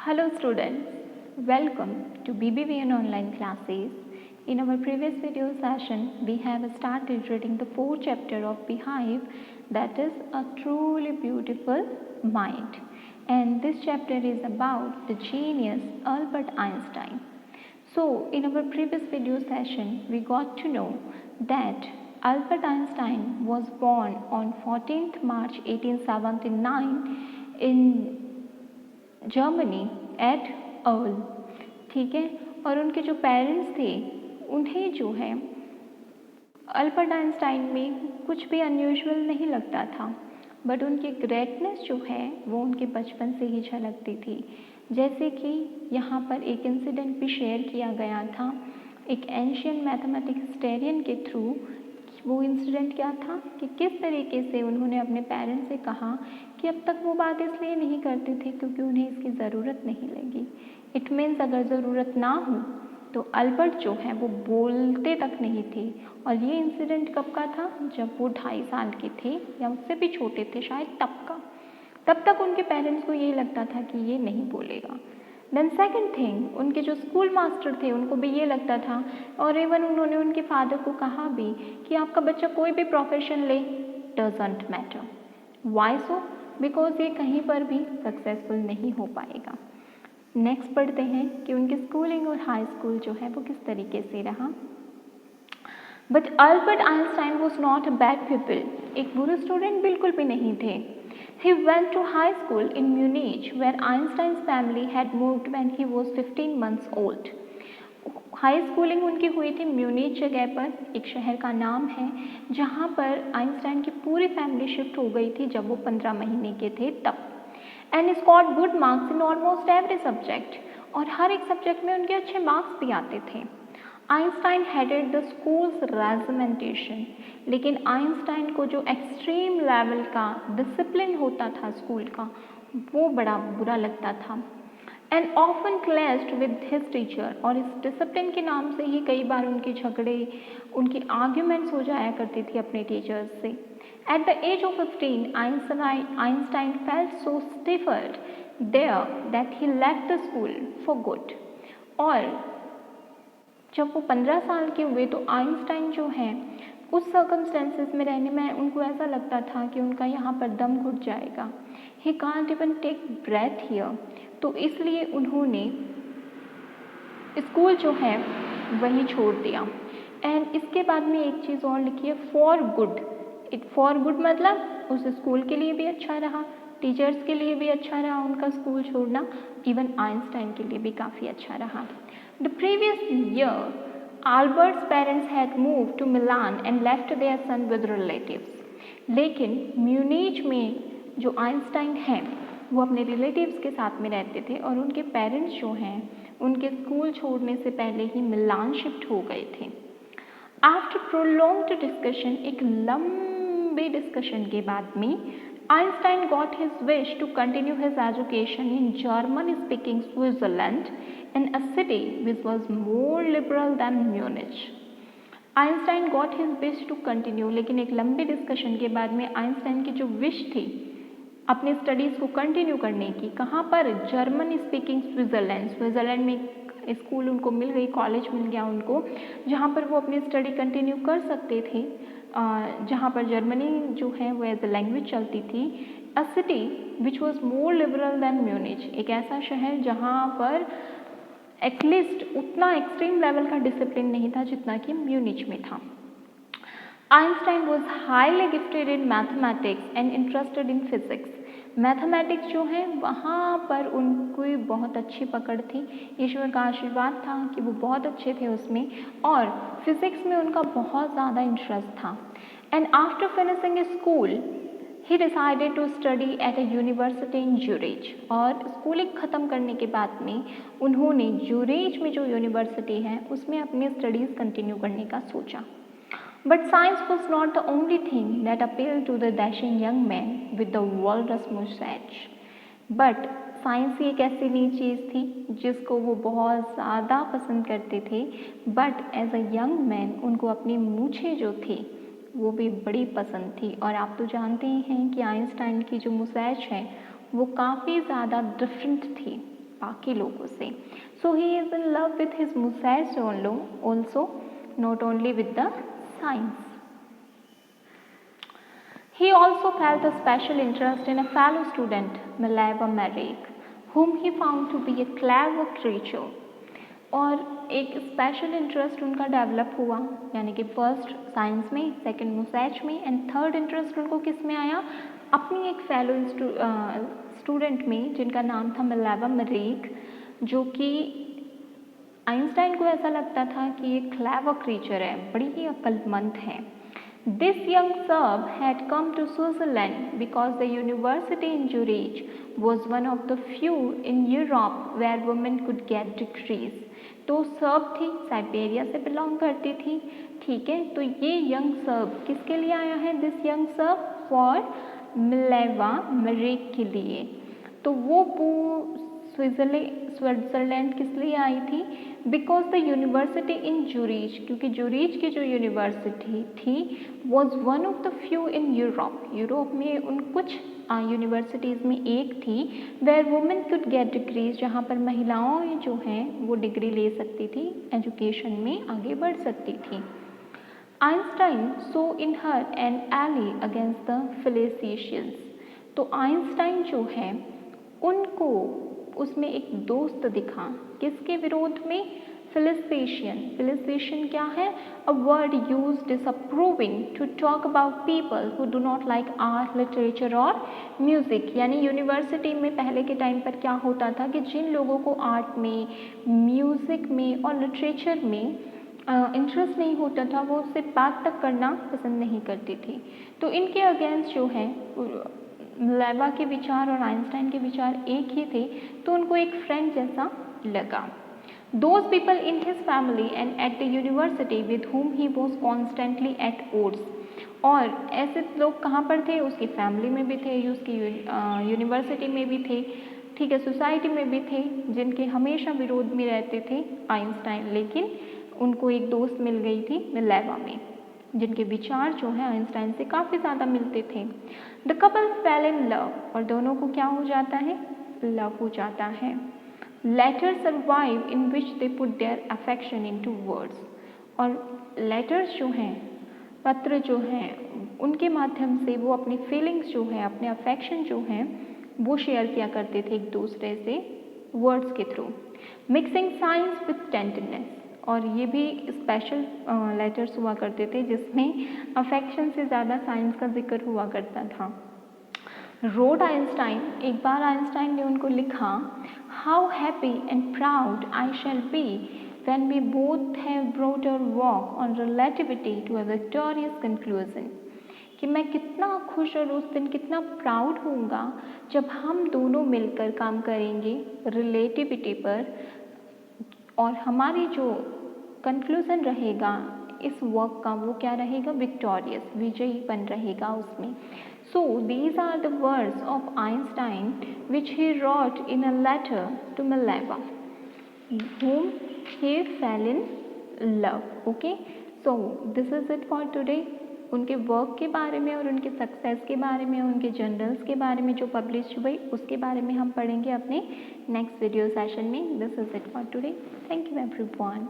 Hello students, welcome to BBVN online classes. In our previous video session, we have started reading the fourth chapter of Beehive, that is a truly beautiful mind. And this chapter is about the genius Albert Einstein. So in our previous video session, we got to know that Albert Einstein was born on 14th March 1879 in Germany at Ulm, ठीक है। और उनके जो parents थे उन्हें जो है Albert Einstein में कुछ भी अनयूजुअल नहीं लगता था, बट उनकी ग्रेटनेस जो है वो उनके बचपन से ही झलकती थी। जैसे कि यहाँ पर एक इंसिडेंट भी शेयर किया गया था एक एंशियंट मैथमेटिक्स हिस्टोरियन के थ्रू। वो इंसिडेंट क्या था कि किस तरीके से उन्होंने अपने पेरेंट्स से कहा कि अब तक वो बात इसलिए नहीं करते थे क्योंकि उन्हें इसकी ज़रूरत नहीं लगी। इट मीन्स अगर ज़रूरत ना हो तो अल्बर्ट जो है वो बोलते तक नहीं थे। और ये इंसिडेंट कब का था? जब वो 2.5 साल के थे या उससे भी छोटे थे शायद, तब का। तब तक उनके पेरेंट्स को ये लगता था कि ये नहीं बोलेगा। देन सेकंड थिंग, उनके जो स्कूल मास्टर थे उनको भी ये लगता था, और इवन उन्होंने उनके फादर को कहा भी कि आपका बच्चा कोई भी प्रोफेशन ले, doesn't matter. Why so? Because ये कहीं पर भी सक्सेसफुल नहीं हो पाएगा। नेक्स्ट पढ़ते हैं कि उनकी स्कूलिंग और हाई स्कूल जो है वो किस तरीके से रहा। But Albert Einstein was not a bad people, एक बुरे स्टूडेंट बिल्कुल भी नहीं थे। He went to high school in Munich, where Einstein's family had moved when he was 15 months old. High schooling उनकी हुई थी म्यूनिच जगह पर, एक शहर का नाम है, जहाँ पर आइंस्टाइन की पूरी फैमिली शिफ्ट हो गई थी जब वो 15 महीने के थे तब। And scored good marks in almost every subject, और हर एक सब्जेक्ट में उनके अच्छे मार्क्स भी आते थे। Einstein headed the schools regimentation, लेकिन आइंस्टाइन को जो एक्सट्रीम लेवल का डिसिप्लिन होता था स्कूल का वो बड़ा बुरा लगता था। And often clashed with his teacher, और इस डिसिप्लिन के नाम से ही कई बार उनके झगड़े, उनकी आर्ग्यूमेंट्स हो जाया करती थी अपने टीचर्स से। At the age of 15 Einstein felt so stifled there that he left the school for good. और जब वो 15 साल के हुए तो आइंस्टाइन जो है उस सर्कमस्टेंसेस में रहने में उनको ऐसा लगता था कि उनका यहाँ पर दम घुट जाएगा। He can't even take breath here, तो इसलिए उन्होंने स्कूल जो है वही छोड़ दिया। एंड इसके बाद में एक चीज़ और लिखी है, फॉर गुड। फॉर गुड मतलब उस स्कूल के लिए भी अच्छा रहा, टीचर्स के लिए भी अच्छा रहा उनका स्कूल छोड़ना, इवन आइंस्टाइन के लिए भी काफ़ी अच्छा रहा। The previous year, Albert's parents had moved to Milan and left their son with relatives. लेकिन म्यूनिच में जो आइंस्टाइन हैं वो अपने रिलेटिव्स के साथ में रहते थे, और उनके पेरेंट्स जो हैं उनके स्कूल छोड़ने से पहले ही मिलान शिफ्ट हो गए थे। आफ्टर प्रोलॉन्ग्ड डिस्कशन, एक लंबे डिस्कशन के बाद में Einstein got his wish to continue his education in German-speaking Switzerland, in a city which was more liberal than Munich. Einstein got his wish to continue, लेकिन एक लंबे डिस्कशन के बाद में आइंस्टाइन की जो विश थी अपनी स्टडीज़ को कंटिन्यू करने की, कहाँ पर? German speaking Switzerland. स्विट्ज़रलैंड में स्कूल उनको मिल गई, कॉलेज मिल गया उनको, जहाँ पर वो अपनी स्टडी कंटिन्यू कर सकते थे, जहाँ पर जर्मनी जो है वो एज ए लैंग्वेज चलती थी। A city which was more liberal than Munich, एक ऐसा शहर जहाँ पर एटलीस्ट उतना एक्सट्रीम लेवल का डिसिप्लिन नहीं था जितना कि म्यूनिच में था। Einstein was highly gifted in mathematics and interested in physics. Mathematics जो है वहाँ पर उनकी बहुत अच्छी पकड़ थी, ईश्वर का आशीर्वाद था कि वो बहुत अच्छे थे उसमें, और फिजिक्स में उनका बहुत ज़्यादा इंटरेस्ट था। And after finishing school he decided to study at a university in Zurich, और स्कूलिंग ख़त्म करने के बाद में उन्होंने ज्यूरिच में जो यूनिवर्सिटी है उसमें अपनी स्टडीज़ कंटिन्यू करने का सोचा। But science was not the only thing that appealed to the dashing young man with the walrus mustache. But science ही एक ऐसी नई चीज़ थी जिसको वो बहुत ज़्यादा पसंद करते थे, but as a young man उनको अपनी मूछें जो थी वो भी बड़ी पसंद थी। और आप तो जानते ही हैं कि आइंस्टाइन की जो मुस्टैच है वो काफ़ी ज़्यादा डिफरेंट थी। बाकी लोगों से. So he is in love with his musash also, not only with the science. He also felt a special interest in a fellow student, Mileva Merrick, whom he found to be a clever creature. और एक special interest उनका develop हुआ, यानी कि first science में, second मुसैच में, and third interest उनको किस में आया, अपनी एक फेलो स्टूडेंट में जिनका नाम था मिलेवा मरीक, जो कि आइंस्टाइन को ऐसा लगता था कि ये क्लेवर क्रीचर है, बड़ी ही अक्लमंद है. This young Serb had come to Switzerland because the university in Zurich was one of the few in Europe where women could get degrees. तो सर्ब थी, साइबेरिया से बिलोंग करती थी, ठीक है. तो ये यंग सर्ब किसके लिए आया है, this young Serb for Mileva Maric के लिए. तो वो स्विट्ज़रलैंड किस लिए आई थी, because the university in Zurich, क्योंकि जूरिच की जो यूनिवर्सिटी थी was one of the few in Europe में उन कुछ यूनिवर्सिटीज़ में एक थी where women could get degrees, जहाँ पर महिलाओं जो हैं वो डिग्री ले सकती थी, एजुकेशन में आगे बढ़ सकती थी. Einstein saw in her an ally against the philistines. तो आइंस्टाइन जो है उनको उसमें एक दोस्त दिखा, किसके विरोध में, फिलिसिशियन क्या है, a word use disapproving to talk about people who do not like art, literature और म्यूज़िक. यानी यूनिवर्सिटी में पहले के टाइम पर क्या होता था कि जिन लोगों को आर्ट में, म्यूज़िक में और लिटरेचर में इंटरेस्ट नहीं होता था वो उससे बात तक करना पसंद नहीं करती थी. तो इनके अगेंस्ट जो है मिलेवा के विचार और आइंस्टाइन के विचार एक ही थे, तो उनको एक फ्रेंड जैसा लगा. Those people in his family and at the university with whom he was constantly at odds. और ऐसे लोग कहाँ पर थे, उसकी फैमिली में भी थे, उसकी यूनिवर्सिटी में भी थे, ठीक है, सोसाइटी में भी थे, जिनके हमेशा विरोध में रहते थे आइंस्टाइन. लेकिन उनको एक दोस्त मिल गई थी मिलेवा में, जिनके विचार जो है आइंस्टाइन से काफ़ी ज़्यादा मिलते थे. The couple fail in love, और दोनों को क्या हो जाता है, लव हो जाता है. Letter survive in which they put their affection into words. और लेटर्स जो हैं, पत्र जो हैं, उनके माध्यम से वो अपनी फीलिंग्स जो है, अपने अफेक्शन जो हैं वो शेयर किया करते थे एक दूसरे से वर्ड्स के through. Mixing science with tenderness, और ये भी स्पेशल लेटर्स हुआ करते थे जिसमें अफेक्शन से ज़्यादा साइंस का जिक्र हुआ करता था. रोड आइंस्टाइन, एक बार आइंस्टाइन ने उनको लिखा, how happy and proud I shall be when we both have brought our work on relativity to a victorious conclusion. कि मैं कितना खुश और उस दिन कितना प्राउड होऊंगा जब हम दोनों मिलकर काम करेंगे रिलेटिविटी पर, और हमारी जो कंक्लूजन रहेगा इस वर्क का वो क्या रहेगा, विक्टोरियस, विजयी बन रहेगा उसमें. So these are the words of Einstein which he wrote in a letter to Mileva, whom he fell in love. Okay, so this is it for today. उनके वर्क के बारे में और उनके सक्सेस के बारे में, उनके जर्नल्स के बारे में जो पब्लिश हुई उसके बारे में हम पढ़ेंगे अपने नेक्स्ट वीडियो सेशन में. This is it for today. Thank you everyone.